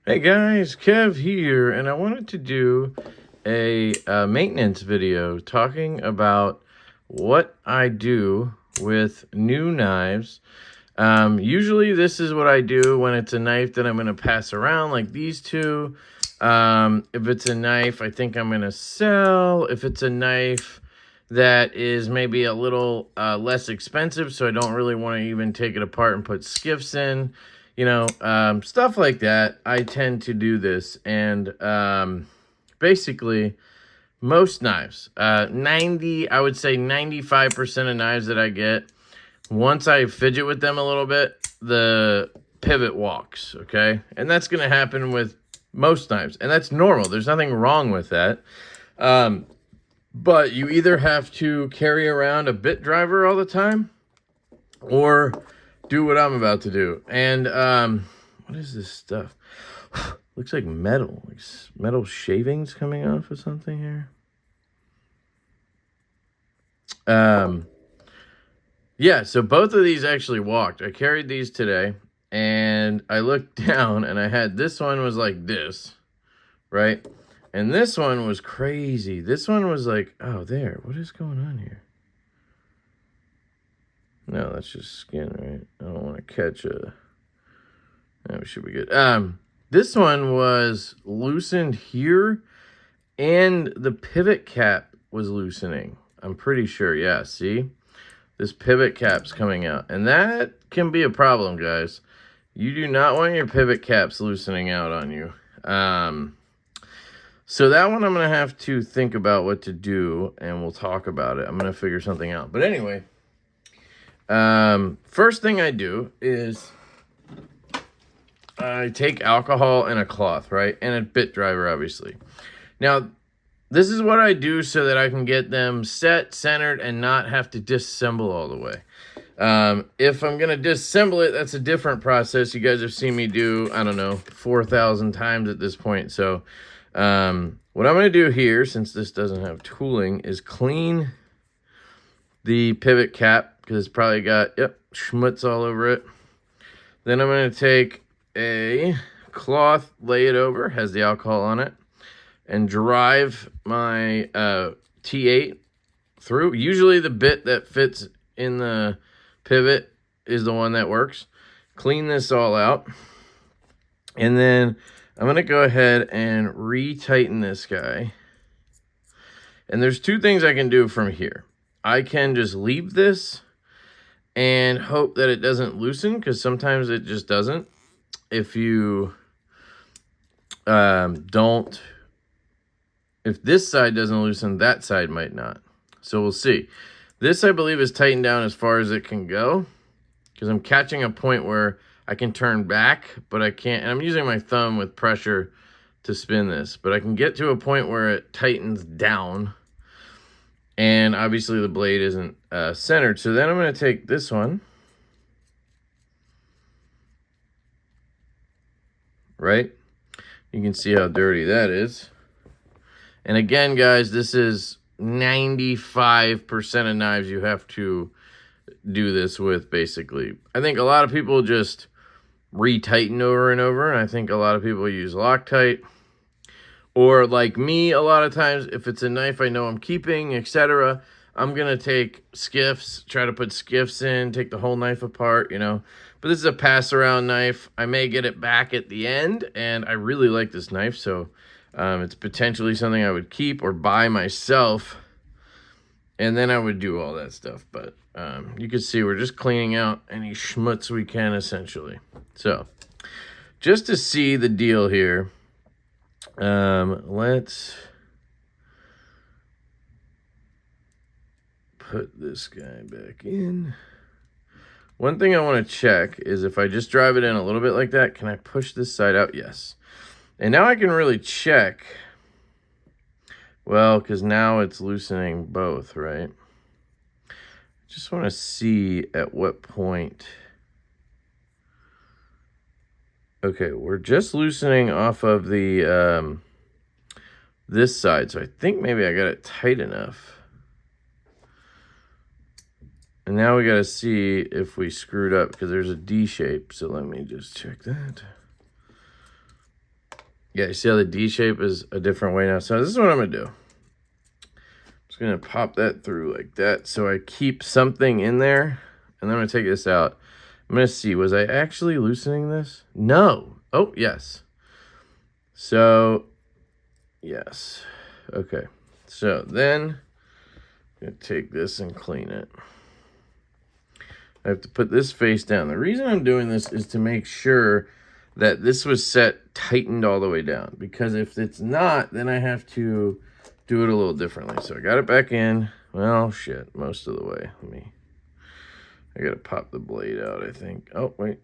Hey guys, Kev here, and I wanted to do a maintenance video talking about what I do with new knives. Usually this is what I do when it's a knife that I'm going to pass around, like these two. If it's a knife I think I'm going to sell, if it's a knife that is maybe a little less expensive, so I don't really want to even take it apart and put skiffs in. You know, stuff like that. I tend to do this, and basically most knives, I would say 95% of knives that I get, once I fidget with them a little bit, the pivot walks, okay? And that's going to happen with most knives, and that's normal. There's nothing wrong with that. But you either have to carry around a bit driver all the time, or do what I'm about to do. And what is this stuff? Looks like metal, like metal shavings coming off of something here. Yeah, so both of these actually walked. I carried these today, and I looked down, and I had this one was like this, right? And this one was crazy. This one was like, oh, there. What is going on here? No, that's just skin, right? I don't want to catch a... No, we should be good. This one was loosened here, and the pivot cap was loosening. I'm pretty sure, yeah, see? This pivot cap's coming out, and that can be a problem, guys. You do not want your pivot caps loosening out on you. So that one I'm going to have to think about what to do, and we'll talk about it. I'm going to figure something out. But anyway, first thing I do is I take alcohol and a cloth, right? And a bit driver, obviously. Now, this is what I do so that I can get them set, centered, and not have to disassemble all the way. If I'm going to disassemble it, that's a different process. You guys have seen me do, I don't know, 4,000 times at this point. So what I'm going to do here, since this doesn't have tooling, is clean the pivot cap, because it's probably got, schmutz all over it. Then I'm going to take a cloth, lay it over, has the alcohol on it, and drive my T8 through. Usually the bit that fits in the pivot is the one that works. Clean this all out. And then I'm going to go ahead and re-tighten this guy. And there's two things I can do from here. I can just leave this and hope that it doesn't loosen, because sometimes it just doesn't. If you if this side doesn't loosen, that side might not. So we'll see. This, I believe, is tightened down as far as it can go, because I'm catching a point where I can turn back, but I can't. And I'm using my thumb with pressure to spin this, but I can get to a point where it tightens down. And obviously the blade isn't centered. So then I'm going to take this one, right? You can see how dirty that is. And again, guys, this is 95% of knives you have to do this with, basically. I think a lot of people just re-tighten over and over, and I think a lot of people use Loctite. Or like me, a lot of times, if it's a knife I know I'm keeping, etc., I'm going to take skiffs, try to put skiffs in, take the whole knife apart, you know. But this is a pass-around knife. I may get it back at the end, and I really like this knife, so it's potentially something I would keep or buy myself, and then I would do all that stuff. But you can see we're just cleaning out any schmutz we can, essentially. So just to see the deal here, let's put this guy back in. One thing I want to check is if I just drive it in a little bit like that, can I push this side out? Yes. And now I can really check. Well, because now it's loosening both, right? Just want to see at what point. Okay, we're just loosening off of the this side, so I think maybe I got it tight enough. And now we got to see if we screwed up, because there's a D shape. So let me just check that. Yeah, you see how the D shape is a different way now? So this is what I'm going to do. I'm just going to pop that through like that so I keep something in there. And then I'm going to take this out. I'm going to see, was I actually loosening this? No. Oh, yes. So, yes. Okay. So then I'm going to take this and clean it. I have to put this face down. The reason I'm doing this is to make sure that this was set tightened all the way down. Because if it's not, then I have to do it a little differently. So I got it back in. Well, shit, most of the way. I got to pop the blade out, I think. Oh, wait.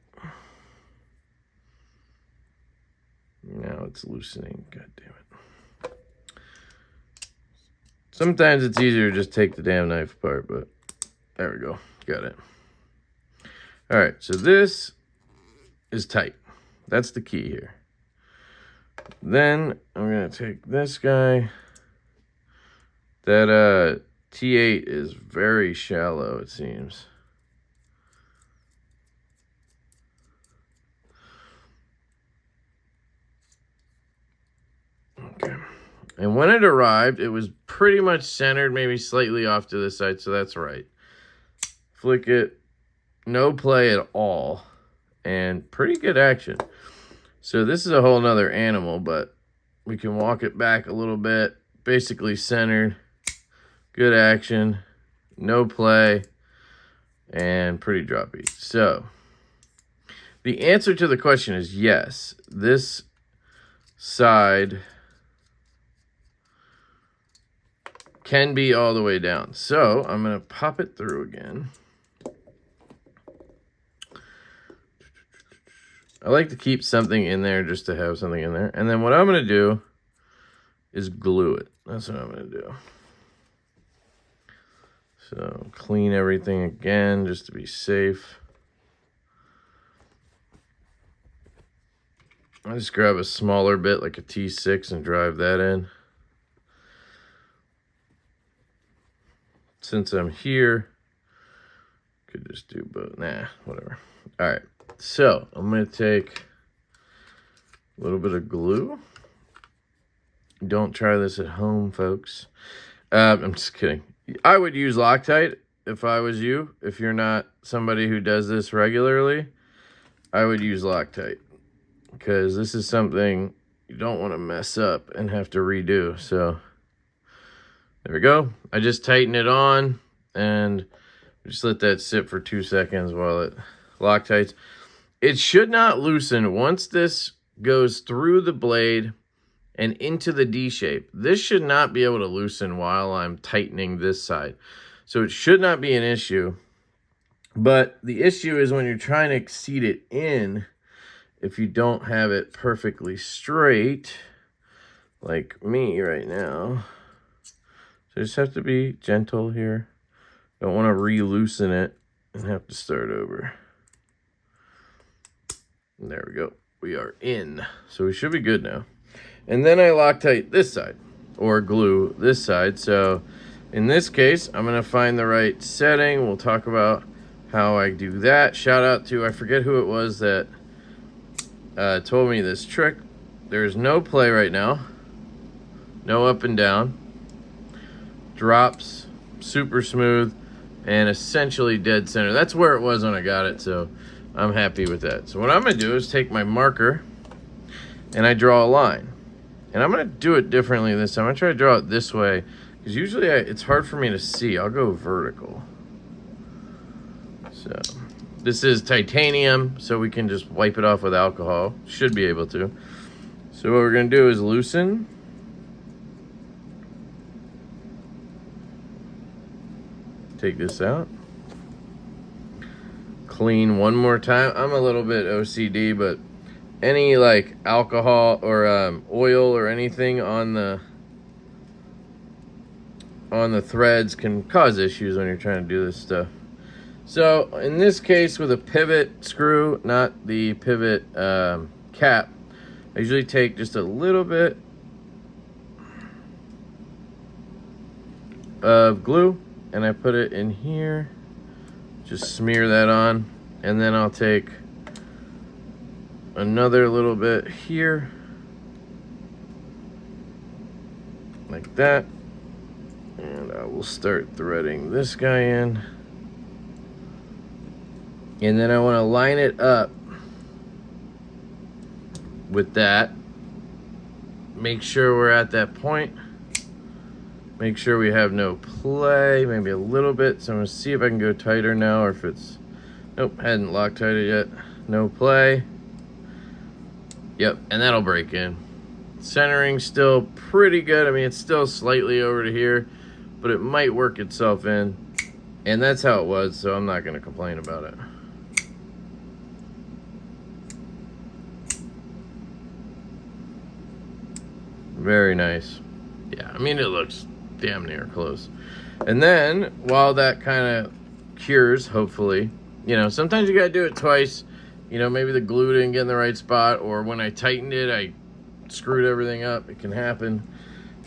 Now it's loosening. God damn it. Sometimes it's easier to just take the damn knife apart, but there we go. Got it. All right, so this is tight. That's the key here. Then I'm going to take this guy. That T8 is very shallow, it seems. Okay. And when it arrived, it was pretty much centered, maybe slightly off to the side, so that's right. Flick it. No play at all, and pretty good action. So this is a whole nother animal, but we can walk it back a little bit. Basically centered, good action, no play, and pretty droppy. So the answer to the question is yes. This side can be all the way down. So I'm going to pop it through again. I like to keep something in there just to have something in there. And then what I'm going to do is glue it. That's what I'm going to do. So clean everything again just to be safe. I just grab a smaller bit like a T6 and drive that in. Since I'm here, could just do both. Nah, whatever. All right. So I'm going to take a little bit of glue. Don't try this at home, folks. I'm just kidding. I would use Loctite if I was you. If you're not somebody who does this regularly, I would use Loctite. Because this is something you don't want to mess up and have to redo. So there we go. I just tighten it on and just let that sit for 2 seconds while it Loctites. It should not loosen once this goes through the blade and into the D shape. This should not be able to loosen while I'm tightening this side. So it should not be an issue. But the issue is when you're trying to seat it in, if you don't have it perfectly straight, like me right now. So I just have to be gentle here. Don't want to re-loosen it and have to start over. And there we go. We are in. So we should be good now. And then I Loctite this side, or glue this side. So in this case, I'm going to find the right setting. We'll talk about how I do that. Shout out to, I forget who it was that told me this trick. There's no play right now. No up and down. Drops, super smooth, and essentially dead center. That's where it was when I got it, so I'm happy with that. So what I'm going to do is take my marker and I draw a line. And I'm going to do it differently this time. I'm going to try to draw it this way, because usually it's hard for me to see. I'll go vertical. So this is titanium, so we can just wipe it off with alcohol. Should be able to. So what we're going to do is loosen. Take this out. Clean one more time. I'm a little bit OCD, but any like alcohol or oil or anything on the threads can cause issues when you're trying to do this stuff. So in this case, with a pivot screw, not the pivot cap, I usually take just a little bit of glue and I put it in here. Just smear that on, and then I'll take another little bit here like that. And I will start threading this guy in. And then I want to line it up with that. Make sure we're at that point. Make sure we have no play, maybe a little bit. So I'm going to see if I can go tighter now, or if it's, nope, hadn't Loctited yet. No play. Yep, and that'll break in. Centering still pretty good. I mean, it's still slightly over to here, but it might work itself in. And that's how it was, so I'm not going to complain about it. Very nice. Yeah, I mean, it looks damn near close. And then, while that kind of cures, hopefully, you know, sometimes you got to do it twice. You know, maybe the glue didn't get in the right spot, or when I tightened it, I screwed everything up. It can happen.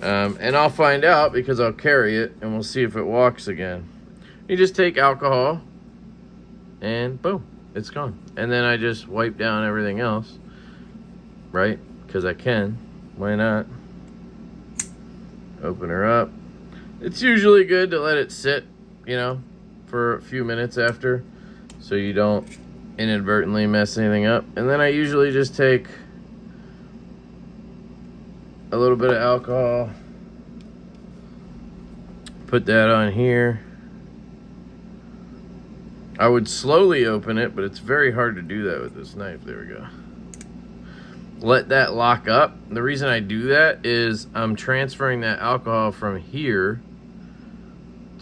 And I'll find out because I'll carry it, and we'll see if it walks again. You just take alcohol, and boom, it's gone. And then I just wipe down everything else, right? Because I can. Why not? Open her up. It's usually good to let it sit, you know, for a few minutes after, so you don't inadvertently mess anything up. And then I usually just take a little bit of alcohol, put that on here. I would slowly open it, but it's very hard to do that with this knife. There we go. Let that lock up. The reason I do that is I'm transferring that alcohol from here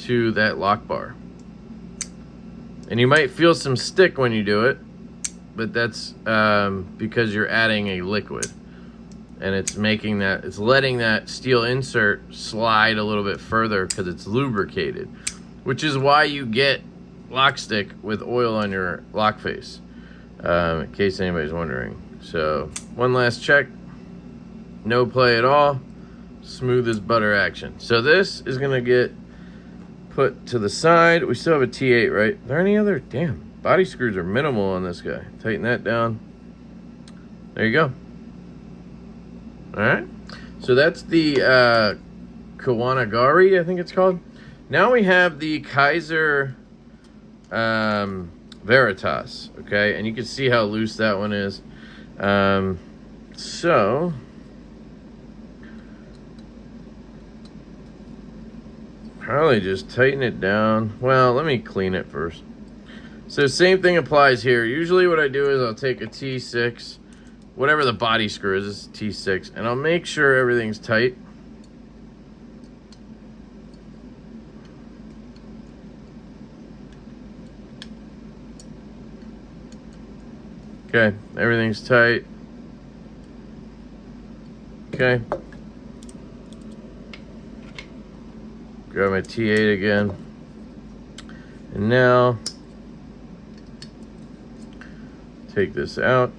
to that lock bar. And you might feel some stick when you do it, but that's because you're adding a liquid. And it's making that, it's letting that steel insert slide a little bit further because it's lubricated, which is why you get lock stick with oil on your lock face, in case anybody's wondering. So one last check, no play at all, smooth as butter action. So this is gonna get put to the side. We still have a T8, right? Are there any other, damn, body screws are minimal on this guy. Tighten that down. There you go. All right, so that's the Kawanagari, I think it's called. Now we have the Kaiser Veritas, okay? And you can see how loose that one is. So probably just tighten it down. Well, let me clean it first. So same thing applies here. Usually what I do is I'll take a T6, whatever the body screw is, it's T6, and I'll make sure everything's tight. Okay, everything's tight. Okay. Grab my T8 again. And now, take this out.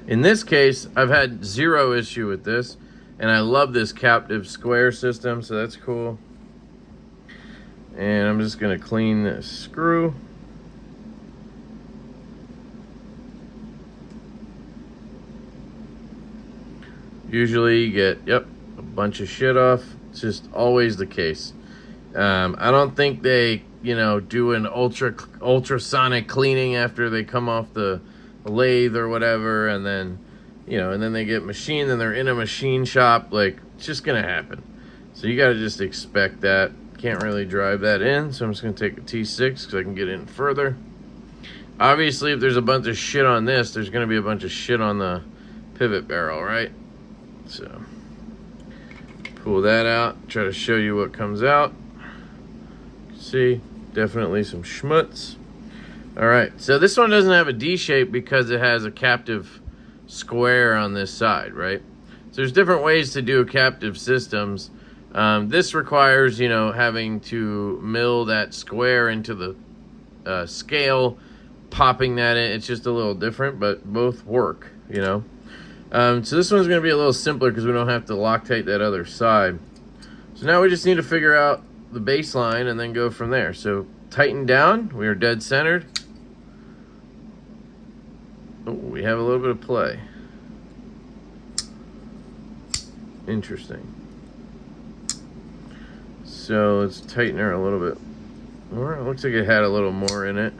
In this case, I've had zero issue with this, and I love this captive square system, so that's cool. And I'm just gonna clean this screw. Usually you get, yep, a bunch of shit off. It's just always the case. I don't think they, you know, do an ultrasonic cleaning after they come off the lathe or whatever, and then, you know, and then they get machined and they're in a machine shop. Like, it's just gonna happen. So you gotta just expect that. Can't really drive that in, so I'm just gonna take a T6 because I can get in further. Obviously, if there's a bunch of shit on this, there's gonna be a bunch of shit on the pivot barrel, right? So pull that out, try to show you what comes out. See, definitely some schmutz. All right, so this one doesn't have a D shape because it has a captive square on this side, right? So there's different ways to do captive systems. This requires, you know, having to mill that square into the scale, popping that in. It's just a little different, but both work, you know. So this one's going to be a little simpler because we don't have to Loctite that other side. So now we just need to figure out the baseline and then go from there. So tighten down. We are dead centered. Oh, we have a little bit of play. Interesting. So let's tighten her a little bit. Well, it looks like it had a little more in it.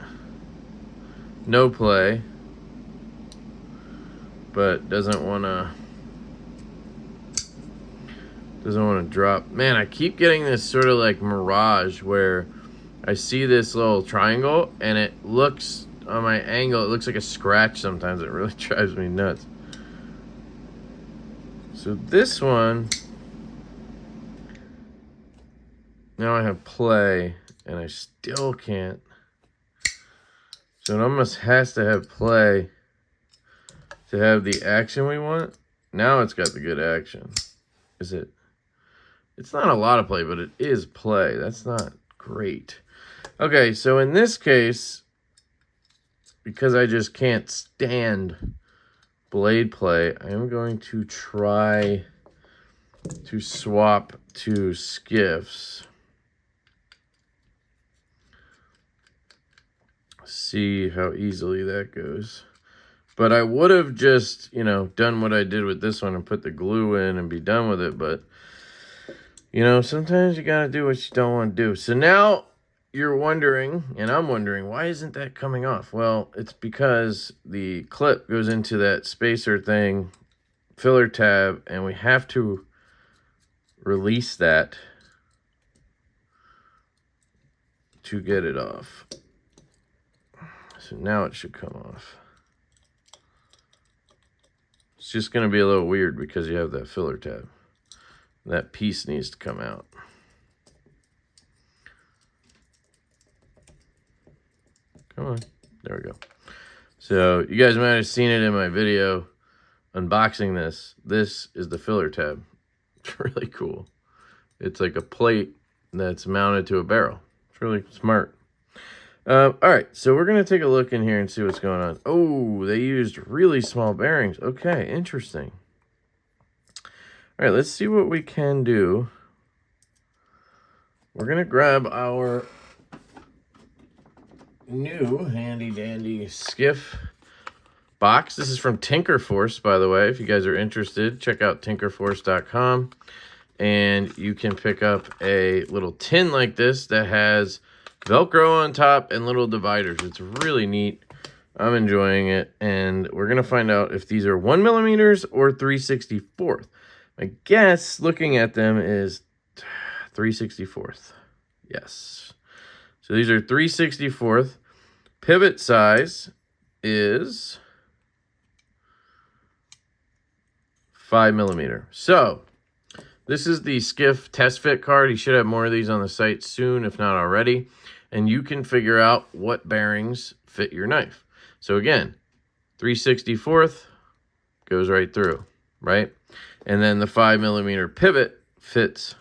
No play. But doesn't want to drop. Man, I keep getting this sort of like mirage where I see this little triangle and it looks on my angle, it looks like a scratch sometimes. It really drives me nuts. So this one, now I have play and I still can't. So it almost has to have play to have the action we want. Now it's got the good action. Is it? It's not a lot of play, but it is play. That's not great. Okay, so in this case, because I just can't stand blade play, I am going to try to swap to Skiffs. See how easily that goes. But I would have just, you know, done what I did with this one and put the glue in and be done with it. But, you know, sometimes you got to do what you don't want to do. So now you're wondering, and I'm wondering, why isn't that coming off? Well, it's because the clip goes into that spacer thing, filler tab, and we have to release that to get it off. So now it should come off. It's just going to be a little weird because you have that filler tab. That piece needs to come out. Come on. There we go. So you guys might have seen it in my video unboxing this. This is the filler tab. It's really cool. It's like a plate that's mounted to a barrel. It's really smart. All right, so we're going to take a look in here and see what's going on. Oh, they used really small bearings. Okay, interesting. All right, let's see what we can do. We're going to grab our new handy-dandy Skiff box. This is from Tinkerforce, by the way. If you guys are interested, check out tinkerforce.com. And you can pick up a little tin like this that has Velcro on top and little dividers. It's really neat. I'm enjoying it. And we're going to find out if these are 1mm or 3/64. My guess, looking at them, is 3/64. Yes. So these are 3/64. Pivot size is 5mm. So this is the Skiff test fit card. You should have more of these on the site soon, if not already. And you can figure out what bearings fit your knife. So again, 3/64 goes right through, right? And then the 5mm pivot fits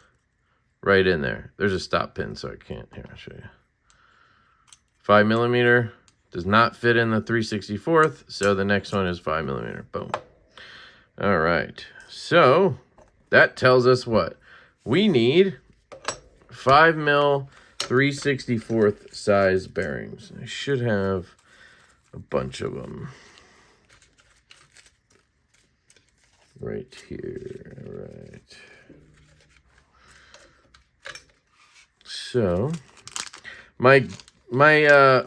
right in there. There's a stop pin, so I can't. Here, I'll show you. 5mm does not fit in the 3/64, so the next one is 5mm. Boom. All right. So that tells us what? We need 5mm 3/64 size bearings. I should have a bunch of them right here. All right. So my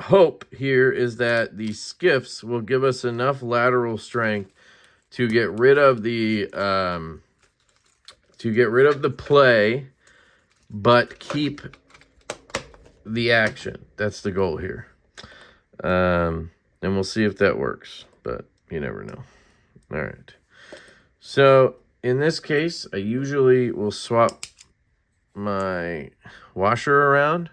hope here is that the Skiffs will give us enough lateral strength to get rid of the play, but keep the action. That's the goal here. And we'll see if that works, but you never know. All right. So in this case, I usually will swap my washer around.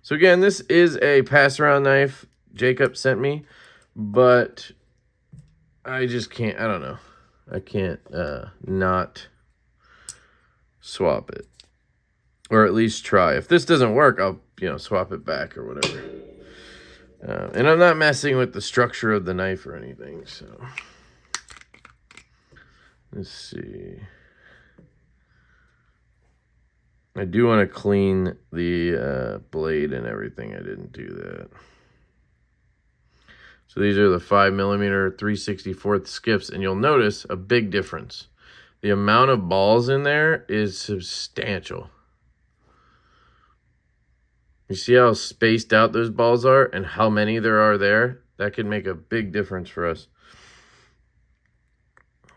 So again, this is a pass-around knife Jacob sent me, but I just can't, I don't know. I can't not swap it. Or at least try. If this doesn't work, I'll, swap it back or whatever. And I'm not messing with the structure of the knife or anything, so. Let's see. I do want to clean the blade and everything. I didn't do that. So these are the 5mm 3/64 Skiffs, and you'll notice a big difference. The amount of balls in there is substantial. You see how spaced out those balls are and how many there are there? That could make a big difference for us.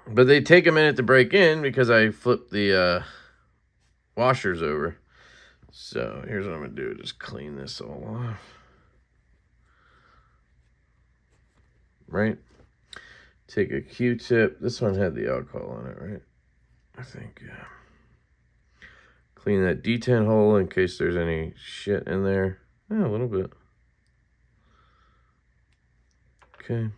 But they take a minute to break in because I flipped the washers over. So here's what I'm going to do. Just clean this all off. Right? Take a Q-tip. This one had the alcohol on it, right? I think, yeah. Clean that detent hole in case there's any shit in there. Yeah, a little bit. Okay.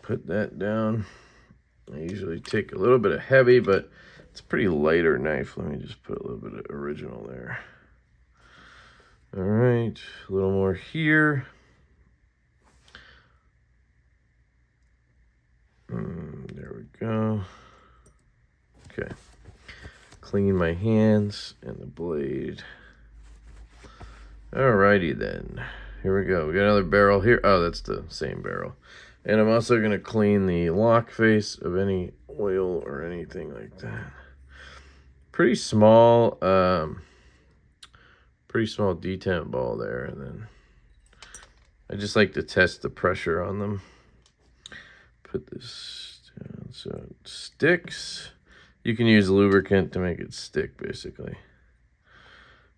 Put that down. I usually take a little bit of heavy, but it's a pretty lighter knife. Let me just put a little bit of original there. All right, a little more here. There we go. Okay. Clean my hands and the blade. Alrighty then. Here we go. We got another barrel here. Oh, that's the same barrel. And I'm also going to clean the lock face of any oil or anything like that. Pretty small detent ball there. And then I just like to test the pressure on them. Put this down so it sticks. You can use lubricant to make it stick, basically.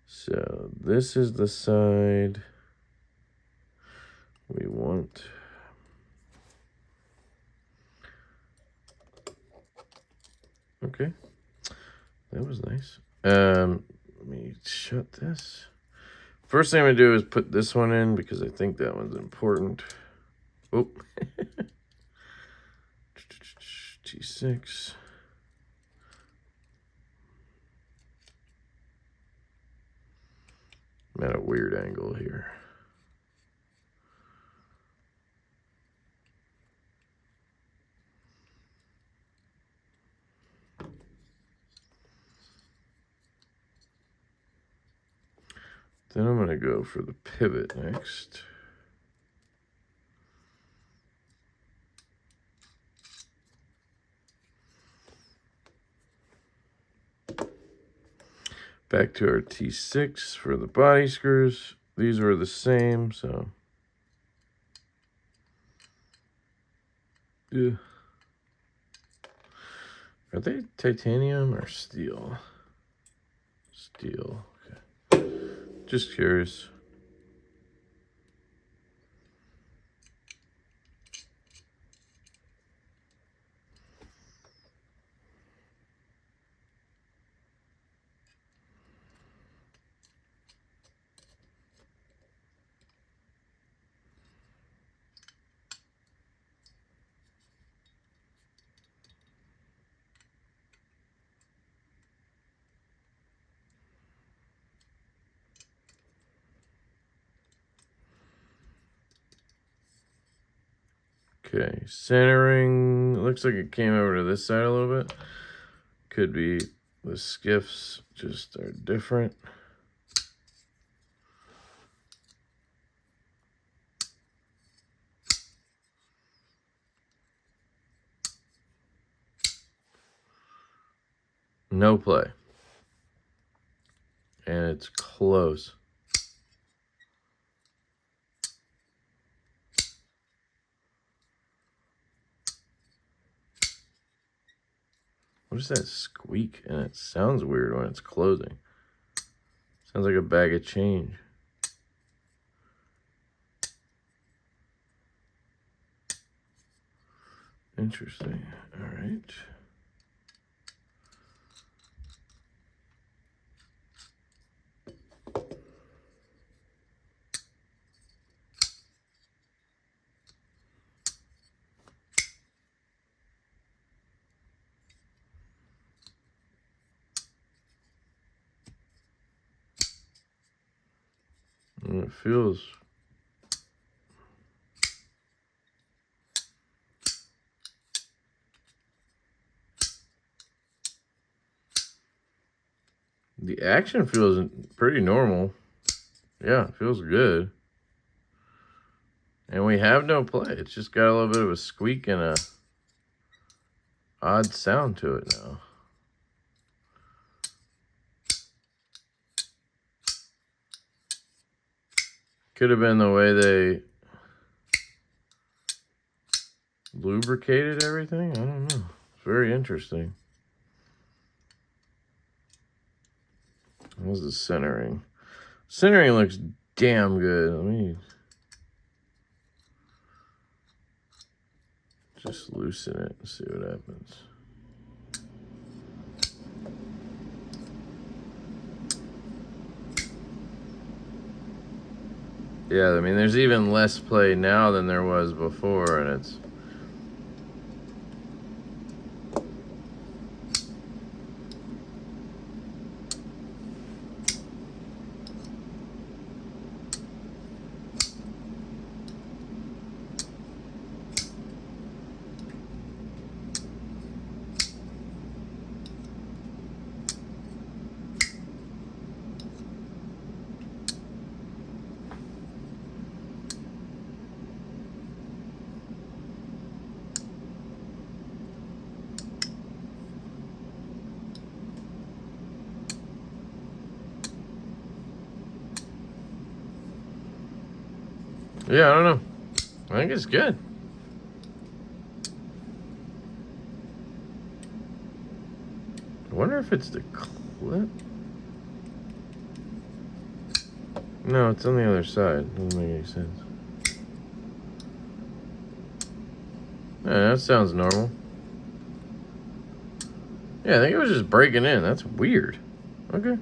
So this is the side we want. Okay, that was nice. Let me shut this. First thing I'm gonna do is put this one in because I think that one's important. Oh, T6. I'm at a weird angle here. Then I'm going to go for the pivot next. Back to our T6 for the body screws. These were the same, so. Yeah. Are they titanium or steel? Steel, okay. Just curious. Okay, centering. Looks like it came over to this side a little bit. Could be the skiffs just are different. No play. And it's close. What is that squeak? And it sounds weird when it's closing. Sounds like a bag of change. Interesting. All right. And it feels the action feels pretty normal. Yeah, it feels good. And we have no play. It's just got a little bit of a squeak and a odd sound to it now. Could have been the way they lubricated everything. I don't know. It's very interesting. How's the centering? Centering looks damn good. Let me just loosen it and see what happens. Yeah, I mean, there's even less play now than there was before, and it's... Yeah, I don't know. I think it's good. I wonder if it's the clip. No, it's on the other side. Doesn't make any sense. Yeah, that sounds normal. Yeah, I think it was just breaking in. That's weird. Okay.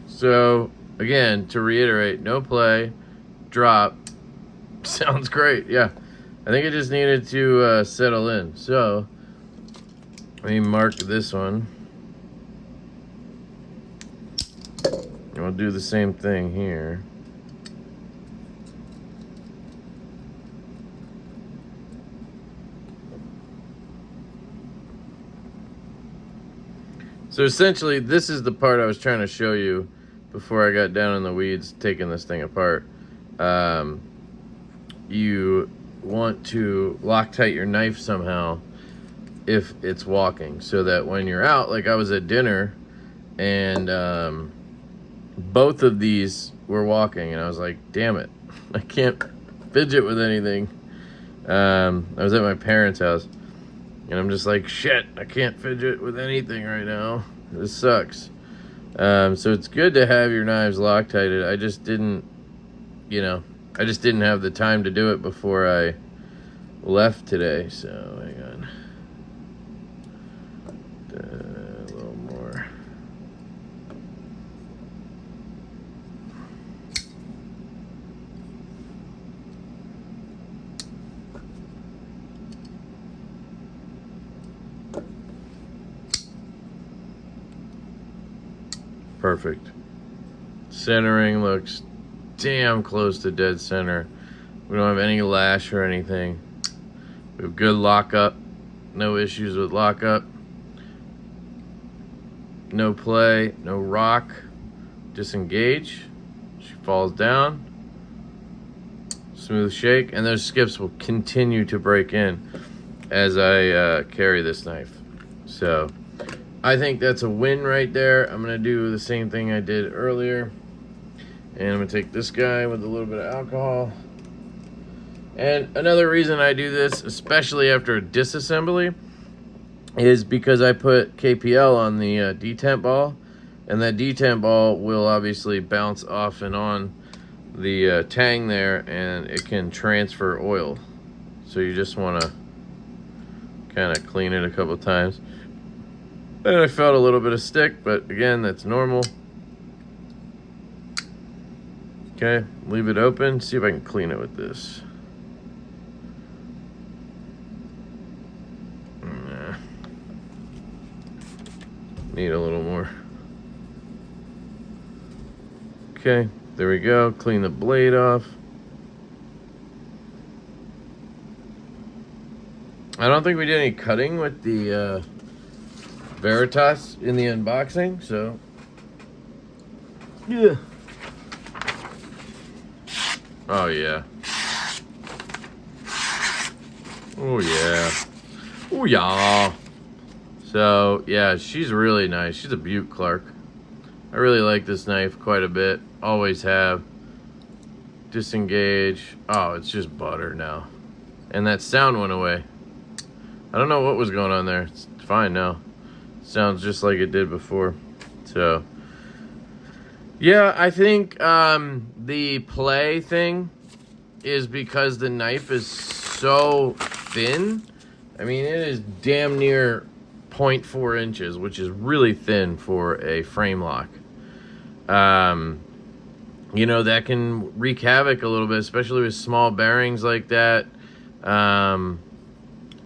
So, again, to reiterate, no play, drop. Sounds great. Yeah. I think it just needed to settle in. So, let me mark this one. And we'll do the same thing here. So essentially, this is the part I was trying to show you before I got down in the weeds taking this thing apart. You want to Loctite your knife somehow if it's walking, so that when you're out, like I was at dinner and both of these were walking, and I was like, damn it, I can't fidget with anything. I was at my parents' house, and I'm just like, shit, I can't fidget with anything right now. This sucks. So it's good to have your knives Loctited. I just didn't, I just didn't have the time to do it before I left today. So hang on. A little more. Perfect. Centering looks damn close to dead center. We don't have any lash or anything. We have good lockup. No issues with lockup. No play, no rock. Disengage. She falls down. Smooth shake. And those skips will continue to break in as I carry this knife. So I think that's a win right there. I'm going to do the same thing I did earlier. And I'm going to take this guy with a little bit of alcohol. And another reason I do this, especially after a disassembly, is because I put KPL on the detent ball. And that detent ball will obviously bounce off and on the tang there, and it can transfer oil. So you just want to kind of clean it a couple times. And I felt a little bit of stick, but again, that's normal. Okay, leave it open. See if I can clean it with this. Nah. Need a little more. Okay, there we go. Clean the blade off. I don't think we did any cutting with the Veritas in the unboxing, so yeah. Oh yeah. Oh, yeah. Oh, yeah. So, yeah, she's really nice. She's a beaut, Clark. I really like this knife quite a bit. Always have. Disengage. Oh, it's just butter now. And that sound went away. I don't know what was going on there. It's fine now. Sounds just like it did before. So, yeah, I think the play thing is because the knife is so thin. I mean, it is damn near 0.4 inches, which is really thin for a frame lock. You know, that can wreak havoc a little bit, especially with small bearings like that.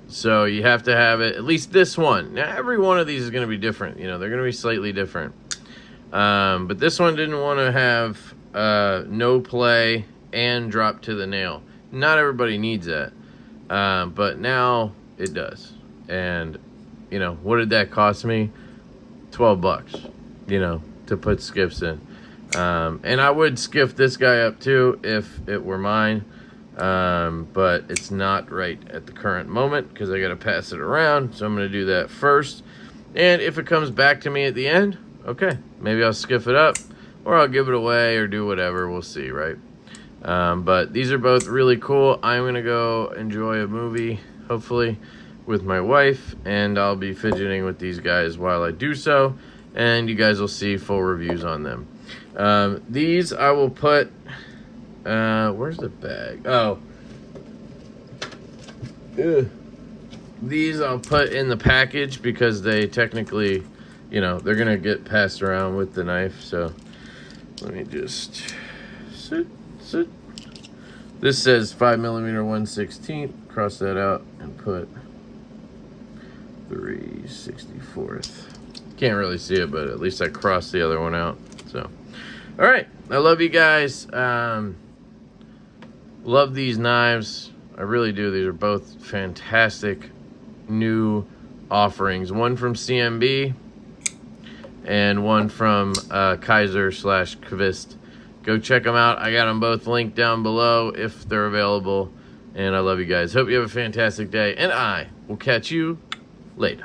So you have to have it, at least this one. Now, every one of these is going to be different. You know, they're going to be slightly different. But this one didn't want to have no play and drop to the nail. Not everybody needs that. But now it does. And, you know, what did that cost me? $12, you know, to put skiffs in. And I would skiff this guy up too if it were mine. But it's not right at the current moment because I got to pass it around. So I'm going to do that first. And if it comes back to me at the end, okay, maybe I'll skiff it up or I'll give it away or do whatever. We'll see, right? But these are both really cool. I'm going to go enjoy a movie, hopefully, with my wife. And I'll be fidgeting with these guys while I do so. And you guys will see full reviews on them. These I will put... where's the bag? Oh. Ugh. These I'll put in the package because they technically, you know, they're going to get passed around with the knife. So let me just sit. This says 5mm 1/16. Cross that out and put 3/64. Can't really see it, but at least I crossed the other one out. So, all right. I love you guys. Love these knives. I really do. These are both fantastic new offerings. One from CMB and one from Kaiser/Kvist. Go check them out. I got them both linked down below if they're available. And I love you guys. Hope you have a fantastic day. And I will catch you later.